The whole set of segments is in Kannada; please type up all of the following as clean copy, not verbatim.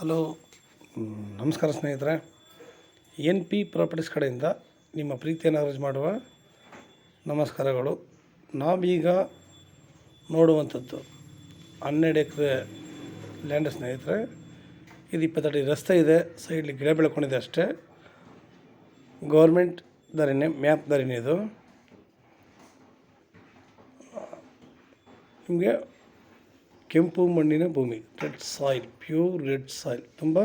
ಹಲೋ, ನಮಸ್ಕಾರ ಸ್ನೇಹಿತರೆ. ಎನ್ ಪಿ ಪ್ರಾಪರ್ಟೀಸ್ ಕಡೆಯಿಂದ ನಿಮ್ಮ ಪ್ರೀತಿಯನ್ನು ಅರ್ಜಿ ಮಾಡುವ ನಮಸ್ಕಾರಗಳು. ನಾವೀಗ ನೋಡುವಂಥದ್ದು 12 ಎಕರೆ ಲ್ಯಾಂಡ್ ಸ್ನೇಹಿತರೆ. ಇದು 20 ಅಡಿ ರಸ್ತೆ ಇದೆ, ಸೈಡ್ಲಿ ಗಿಡ ಬೆಳ್ಕೊಂಡಿದೆ ಅಷ್ಟೇ. ಗೌರ್ಮೆಂಟ್ ದಾರಿನೇ, ಮ್ಯಾಪ್ ದಾರಿನೇ ಇದು. ನಿಮಗೆ ಕೆಂಪು ಮಣ್ಣಿನ ಭೂಮಿ, red soil, pure red soil, ತುಂಬ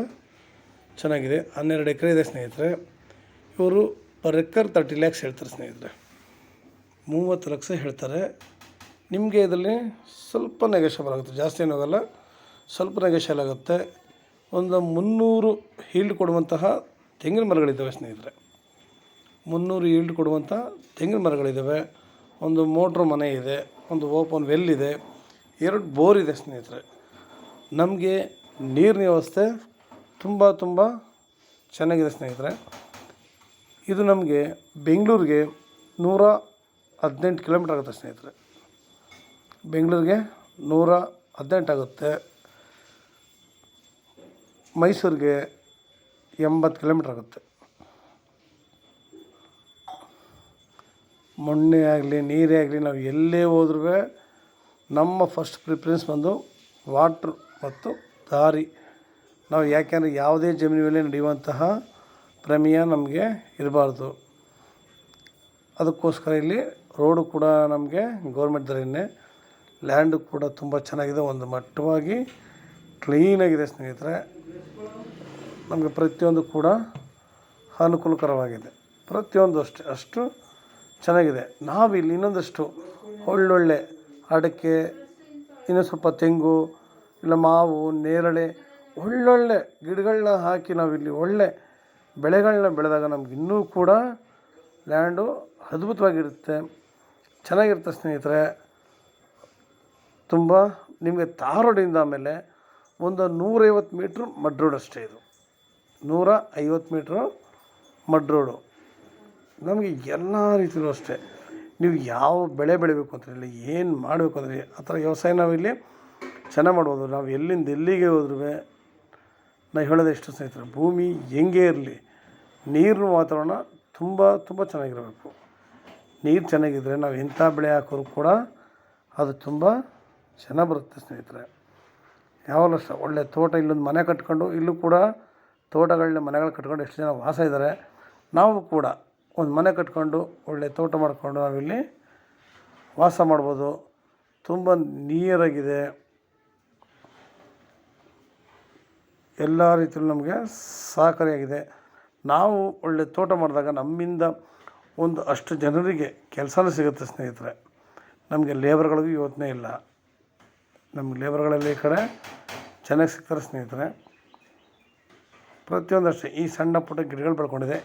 ಚೆನ್ನಾಗಿದೆ. 12 ಎಕರೆ ಇದೆ ಸ್ನೇಹಿತರೆ. ಇವರು ಪರ್ ಎಕರ್ 30 lakhs ಹೇಳ್ತಾರೆ ಸ್ನೇಹಿತರೆ. 30 ಲಕ್ಷ ಹೇಳ್ತಾರೆ. ನಿಮಗೆ ಇದರಲ್ಲಿ ಸ್ವಲ್ಪ ನೆಗೋಷಿಯಬಲ್ ಆಗುತ್ತೆ, ಜಾಸ್ತಿ ಏನಾಗಲ್ಲ, ಸ್ವಲ್ಪ ನೆಗೋಷಿಯಬಲ್ ಆಗುತ್ತೆ. ಒಂದು 300 ಈಲ್ಡ್ ಕೊಡುವಂತಹ ತೆಂಗಿನ ಮರಗಳಿದ್ದಾವೆ ಸ್ನೇಹಿತರೆ. 300 ಈಲ್ಡ್ ಕೊಡುವಂಥ ತೆಂಗಿನ ಮರಗಳಿದ್ದಾವೆ. ಒಂದು ಮೋಟ್ರ್ ಮನೆ ಇದೆ, ಒಂದು ಓಪನ್ ವೆಲ್ ಇದೆ, 2 ಬೋರ್ ಇದೆ ಸ್ನೇಹಿತರೆ. ನಮಗೆ ನೀರಿನ ವ್ಯವಸ್ಥೆ ತುಂಬ ಚೆನ್ನಾಗಿದೆ ಸ್ನೇಹಿತರೆ. ಇದು ನಮಗೆ ಬೆಂಗಳೂರಿಗೆ 118 ಕಿಲೋಮೀಟ್ರ್ ಆಗುತ್ತೆ ಸ್ನೇಹಿತರೆ. ಬೆಂಗಳೂರಿಗೆ 118 ಆಗುತ್ತೆ. ಮೈಸೂರಿಗೆ 80 ಕಿಲೋಮೀಟ್ರ್ ಆಗುತ್ತೆ. ಮಣ್ಣೇ ಆಗಲಿ ನೀರೇ ಆಗಲಿ, ನಾವು ಎಲ್ಲೇ ಹೋದ್ರೂ ನಮ್ಮ ಫಸ್ಟ್ ಪ್ರಿಫರೆನ್ಸ್ ಬಂದು ವಾಟ್ರ್ ಮತ್ತು ದಾರಿ. ನಾವು ಯಾಕೆಂದರೆ ಯಾವುದೇ ಜಮೀನು ಮೇಲೆ ನಡೆಯುವಂತಹ ಪ್ರಮೇಯ ನಮಗೆ ಇರಬಾರ್ದು. ಅದಕ್ಕೋಸ್ಕರ ಇಲ್ಲಿ ರೋಡು ಕೂಡ ನಮಗೆ ಗೌರ್ಮೆಂಟ್ ದಾರಿನೇ. ಲ್ಯಾಂಡು ಕೂಡ ತುಂಬ ಚೆನ್ನಾಗಿದೆ, ಒಂದು ಮಟ್ಟವಾಗಿ ಕ್ಲೀನಾಗಿದೆ ಸ್ನೇಹಿತರೆ. ನಮಗೆ ಪ್ರತಿಯೊಂದು ಕೂಡ ಅನುಕೂಲಕರವಾಗಿದೆ, ಪ್ರತಿಯೊಂದು ಅಷ್ಟು ಚೆನ್ನಾಗಿದೆ. ನಾವಿಲ್ಲಿ ಇನ್ನೊಂದಷ್ಟು ಒಳ್ಳೊಳ್ಳೆ ಅಡಿಕೆ, ಇನ್ನೂ ಸ್ವಲ್ಪ ತೆಂಗು, ಇಲ್ಲ ಮಾವು, ನೇರಳೆ, ಒಳ್ಳೊಳ್ಳೆ ಗಿಡಗಳನ್ನ ಹಾಕಿ ನಾವಿಲ್ಲಿ ಒಳ್ಳೆ ಬೆಳೆಗಳನ್ನ ಬೆಳೆದಾಗ ನಮ್ಗೆ ಇನ್ನೂ ಕೂಡ ಲ್ಯಾಂಡು ಅದ್ಭುತವಾಗಿರುತ್ತೆ, ಚೆನ್ನಾಗಿರುತ್ತೆ ಸ್ನೇಹಿತರೆ. ತುಂಬ ನಿಮಗೆ ತಾರ್ ರೋಡಿಂದ ಆಮೇಲೆ ಒಂದು 150 ಮೀಟ್ರ್ ಮಡ್ ರೋಡ್ ಅಷ್ಟೇ. ಇದು 150 ಮೀಟ್ರು ಮಡ್ ರೋಡು. ನಮಗೆ ಎಲ್ಲ ರೀತಿಯಲ್ಲೂ ಅಷ್ಟೇ. ನೀವು ಯಾವ ಬೆಳೆ ಬೆಳಿಬೇಕು ಅಂತ ಹೇಳಿ, ಏನು ಮಾಡಬೇಕು ಅಂದರೆ ಆ ಥರ ವ್ಯವಸಾಯ ನಾವಿಲ್ಲಿ ಚೆನ್ನಾಗಿ ಮಾಡ್ಬೋದು. ನಾವು ಎಲ್ಲಿಂದ ಎಲ್ಲಿಗೆ ಹೋದ್ರೂ ನಾವು ಹೇಳೋದು ಎಷ್ಟು ಸ್ನೇಹಿತರೆ, ಭೂಮಿ ಹೆಂಗೆ ಇರಲಿ, ನೀರಿನ ವಾತಾವರಣ ತುಂಬ ಚೆನ್ನಾಗಿರಬೇಕು. ನೀರು ಚೆನ್ನಾಗಿದ್ದರೆ ನಾವು ಎಂಥ ಬೆಳೆ ಹಾಕೋರು ಕೂಡ ಅದು ತುಂಬ ಚೆನ್ನಾಗಿ ಬರುತ್ತೆ ಸ್ನೇಹಿತರೆ. ಯಾವಾಗಲೂ ಅಷ್ಟೇ ಒಳ್ಳೆ ತೋಟ, ಇಲ್ಲೊಂದು ಮನೆ ಕಟ್ಕೊಂಡು, ಇಲ್ಲೂ ಕೂಡ ತೋಟಗಳನ್ನ ಮನೆಗಳು ಕಟ್ಕೊಂಡು ಎಷ್ಟು ಜನ ವಾಸ ಇದ್ದಾರೆ. ನಾವು ಕೂಡ ಒಂದು ಮನೆ ಕಟ್ಕೊಂಡು ಒಳ್ಳೆ ತೋಟ ಮಾಡಿಕೊಂಡು ನಾವಿಲ್ಲಿ ವಾಸ ಮಾಡ್ಬೋದು. ತುಂಬ ನಿಯರಾಗಿದೆ, ಎಲ್ಲ ರೀತಿಯಲ್ಲೂ ನಮಗೆ ಸಹಕಾರಿಯಾಗಿದೆ. ನಾವು ಒಳ್ಳೆ ತೋಟ ಮಾಡಿದಾಗ ನಮ್ಮಿಂದ ಒಂದು ಅಷ್ಟು ಜನರಿಗೆ ಕೆಲಸನೂ ಸಿಗುತ್ತೆ ಸ್ನೇಹಿತರೆ. ನಮಗೆ ಲೇಬರ್ಗಳಿಗೂ ಯೋಚನೆ ಇಲ್ಲ. ನಮಗೆ ಲೇಬರ್ಗಳಲ್ಲಿ ಈ ಕಡೆ ಚೆನ್ನಾಗಿ ಸಿಗ್ತಾರೆ ಸ್ನೇಹಿತರೆ. ಪ್ರತಿಯೊಂದು ಅಷ್ಟೇ. ಈ ಸಣ್ಣ ಪುಟ್ಟ ಗಿಡಗಳು ಬೆಳ್ಕೊಂಡಿದೆ.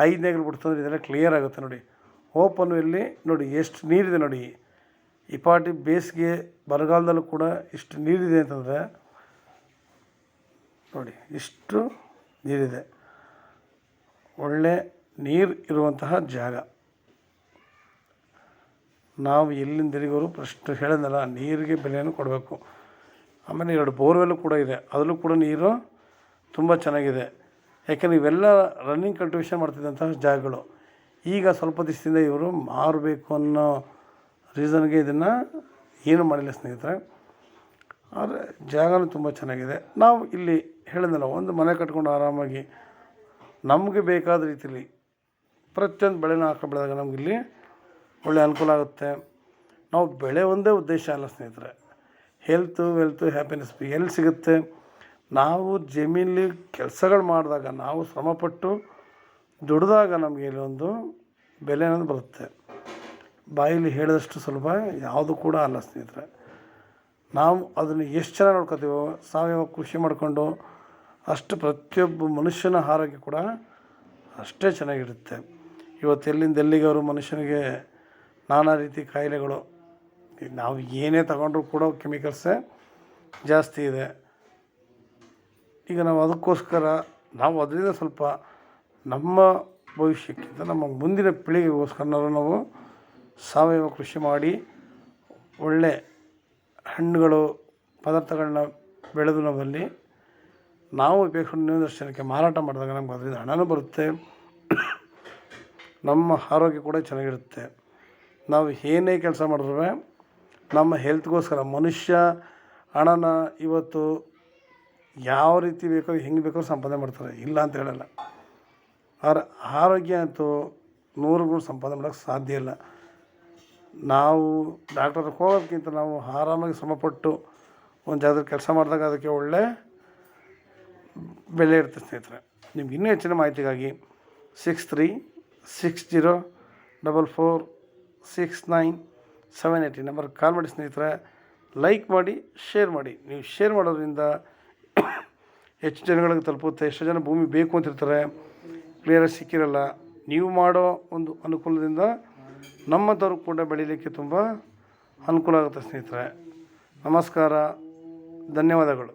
5 ಎಕರೆ ಬಿಡ್ತಂದ್ರೆ ಇದೆಲ್ಲ ಕ್ಲಿಯರ್ ಆಗುತ್ತೆ ನೋಡಿ. ಓಪನ್ ಇಲ್ಲಿ ನೋಡಿ ಎಷ್ಟು ನೀರಿದೆ ನೋಡಿ. ಈ ಪಾಟಿ ಬೇಸಿಗೆ ಬರಗಾಲದಲ್ಲೂ ಕೂಡ ಇಷ್ಟು ನೀರಿದೆ ಅಂತಂದರೆ ನೋಡಿ, ಇಷ್ಟು ನೀರಿದೆ. ಒಳ್ಳೆ ನೀರು ಇರುವಂತಹ ಜಾಗ. ನಾವು ಎಲ್ಲಿಂದ ಎಲ್ಲಿಗೋರು ಫಸ್ಟ್ ಹೇಳಿದ್ನಲ್ಲ, ನೀರಿಗೆ ಬೆಲೆಯನ್ನು ಕೊಡಬೇಕು. ಆಮೇಲೆ 2 ಬೋರ್ವೆಲ್ಲು ಕೂಡ ಇದೆ, ಅದರಲ್ಲೂ ಕೂಡ ನೀರು ತುಂಬ ಚೆನ್ನಾಗಿದೆ. ಯಾಕೆಂದರೆ ಇವೆಲ್ಲ ರನ್ನಿಂಗ್ ಕಲ್ಟಿವೇಷನ್ ಮಾಡ್ತಿದ್ದಂತಹ ಜಾಗಗಳು. ಈಗ ಸ್ವಲ್ಪ ದಿವಸದಿಂದ ಇವರು ಮಾರಬೇಕು ಅನ್ನೋ ರೀಸನ್ಗೆ ಇದನ್ನು ಏನು ಮಾಡಿಲ್ಲ ಸ್ನೇಹಿತರೆ. ಆದರೆ ಜಾಗನೂ ತುಂಬ ಚೆನ್ನಾಗಿದೆ. ನಾವು ಇಲ್ಲಿ ಹೇಳಿದ್ನಲ್ಲ, ಒಂದು ಮನೆ ಕಟ್ಕೊಂಡು ಆರಾಮಾಗಿ ನಮಗೆ ಬೇಕಾದ ರೀತಿಯಲ್ಲಿ ಪ್ರತಿಯೊಂದು ಬೆಳೆನ ಬೆಳೆದಾಗ ನಮಗಿಲ್ಲಿ ಒಳ್ಳೆ ಅನುಕೂಲ ಆಗುತ್ತೆ. ನಾವು ಬೆಳೆ ಒಂದೇ ಉದ್ದೇಶ ಅಲ್ಲ ಸ್ನೇಹಿತರೆ, ಹೆಲ್ತು, ವೆಲ್ತು, ಹ್ಯಾಪಿನೆಸ್ ಎಲ್ಲಿ ಸಿಗುತ್ತೆ. ನಾವು ಜಮೀನಲ್ಲಿ ಕೆಲಸಗಳು ಮಾಡಿದಾಗ, ನಾವು ಶ್ರಮಪಟ್ಟು ದುಡಿದಾಗ ನಮಗೆ ಇಲ್ಲೊಂದು ಬೆಲೆ ಅನ್ನೋದು ಬರುತ್ತೆ. ಬಾಯಲ್ಲಿ ಹೇಳಿದಷ್ಟು ಸುಲಭ ಯಾವುದು ಕೂಡ ಅಲ್ಲ ಸ್ನೇಹಿತರೆ. ನಾವು ಅದನ್ನು ಎಷ್ಟು ಚೆನ್ನಾಗಿ ನೋಡ್ಕೊತೀವೋ, ಸಾವಯವ ಕೃಷಿ ಮಾಡಿಕೊಂಡು, ಅಷ್ಟು ಪ್ರತಿಯೊಬ್ಬ ಮನುಷ್ಯನ ಆರೋಗ್ಯ ಕೂಡ ಅಷ್ಟೇ ಚೆನ್ನಾಗಿರುತ್ತೆ. ಇವತ್ತು ಎಲ್ಲಿಂದ ಎಲ್ಲಿಗೆ ಅವರು ಮನುಷ್ಯನಿಗೆ ನಾನಾ ರೀತಿ ಕಾಯಿಲೆಗಳು. ನಾವು ಏನೇ ತಗೊಂಡ್ರೂ ಕೂಡ ಕೆಮಿಕಲ್ಸೇ ಜಾಸ್ತಿ ಇದೆ. ಈಗ ನಾವು ಅದಕ್ಕೋಸ್ಕರ ನಾವು ಅದರಿಂದ ಸ್ವಲ್ಪ ನಮ್ಮ ಭವಿಷ್ಯಕ್ಕಿಂತ ನಮ್ಮ ಮುಂದಿನ ಪೀಳಿಗೆಗೋಸ್ಕರನಾದ್ರೂ ನಾವು ಸಾವಯವ ಕೃಷಿ ಮಾಡಿ ಒಳ್ಳೆ ಹಣ್ಣುಗಳು, ಪದಾರ್ಥಗಳನ್ನ ಬೆಳೆದು ನಾವಲ್ಲಿ ನಾವು ಉಪಯೋಗಿಸ್ಕೊಂಡು ಇನ್ನೊಂದಷ್ಟು ಜನಕ್ಕೆ ಮಾರಾಟ ಮಾಡಿದಾಗ ನಮ್ಗೆ ಅದರಿಂದ ಹಣನೂ ಬರುತ್ತೆ, ನಮ್ಮ ಆರೋಗ್ಯ ಕೂಡ ಚೆನ್ನಾಗಿರುತ್ತೆ. ನಾವು ಏನೇ ಕೆಲಸ ಮಾಡಿದ್ರೂ ನಮ್ಮ ಹೆಲ್ತ್ಗೋಸ್ಕರ ಮನುಷ್ಯ ಹಣನ ಇವತ್ತು ಯಾವ ರೀತಿ ಬೇಕೋ ಹೆಂಗೆ ಬೇಕೋ ಸಂಪಾದನೆ ಮಾಡ್ತಾರೆ, ಇಲ್ಲ ಅಂತ ಹೇಳಲ್ಲ. ಅವ್ರ ಆರೋಗ್ಯ ಅಂತೂ 100 ಗುಣ ಸಂಪಾದನೆ ಮಾಡೋಕ್ಕೆ ಸಾಧ್ಯ ಇಲ್ಲ. ನಾವು ಡಾಕ್ಟರ್ಗೆ ಹೋಗೋದಕ್ಕಿಂತ ನಾವು ಆರಾಮಾಗಿ ಶ್ರಮಪಟ್ಟು ಒಂದು ಜಾಗದಲ್ಲಿ ಕೆಲಸ ಮಾಡಿದಾಗ ಅದಕ್ಕೆ ಒಳ್ಳೆ ಬೆಲೆ ಇರುತ್ತೆ ಸ್ನೇಹಿತರೆ. ನಿಮ್ಗೆ ಇನ್ನೂ ಹೆಚ್ಚಿನ ಮಾಹಿತಿಗಾಗಿ 6360446978 ನಂಬರ್ಗೆ ಕಾಲ್ ಮಾಡಿ ಸ್ನೇಹಿತರೆ. ಲೈಕ್ ಮಾಡಿ, ಶೇರ್ ಮಾಡಿ. ನೀವು ಶೇರ್ ಮಾಡೋದ್ರಿಂದ ಹೆಚ್ಚು ಜನಗಳಿಗೆ ತಲುಪುತ್ತೆ. ಎಷ್ಟು ಜನ ಭೂಮಿ ಬೇಕು ಅಂತಿರ್ತಾರೆ, ಕ್ಲಿಯರಾಗಿ ಸಿಕ್ಕಿರಲ್ಲ. ನೀವು ಮಾಡೋ ಒಂದು ಅನುಕೂಲದಿಂದ ನಮ್ಮಂಥವ್ರು ಕೂಡ ಬೆಳೀಲಿಕ್ಕೆ ತುಂಬ ಅನುಕೂಲ ಆಗುತ್ತೆ ಸ್ನೇಹಿತರೆ. ನಮಸ್ಕಾರ, ಧನ್ಯವಾದಗಳು.